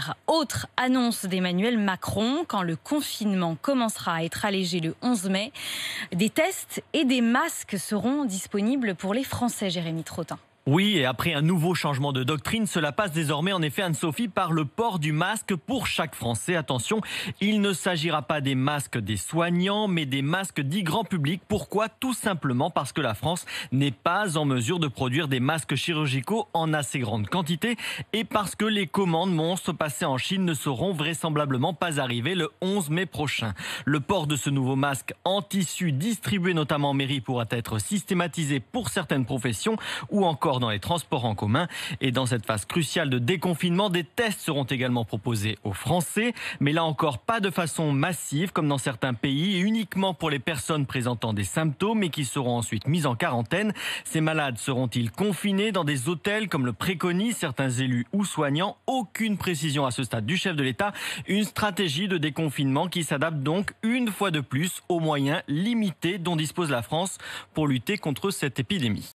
sanitaire. Autre annonce d'Emmanuel Macron, quand le confinement commencera à être allégé le 11 mai, des tests et des masques seront disponibles pour les Français, Jérémy Trottin. Oui, et après un nouveau changement de doctrine, cela passe désormais en effet, Anne-Sophie, par le port du masque pour chaque Français. Attention, il ne s'agira pas des masques des soignants, mais des masques dits grand public. Pourquoi ? Tout simplement parce que la France n'est pas en mesure de produire des masques chirurgicaux en assez grande quantité et parce que les commandes monstres passées en Chine ne seront vraisemblablement pas arrivées le 11 mai prochain. Le port de ce nouveau masque en tissu distribué notamment en mairie pourra être systématisé pour certaines professions ou encore dans les transports en commun. Et dans cette phase cruciale de déconfinement, des tests seront également proposés aux Français. Mais là encore, pas de façon massive comme dans certains pays et uniquement pour les personnes présentant des symptômes et qui seront ensuite mises en quarantaine. Ces malades seront-ils confinés dans des hôtels comme le préconisent certains élus ou soignants ? Aucune précision à ce stade du chef de l'État. Une stratégie de déconfinement qui s'adapte donc une fois de plus aux moyens limités dont dispose la France pour lutter contre cette épidémie.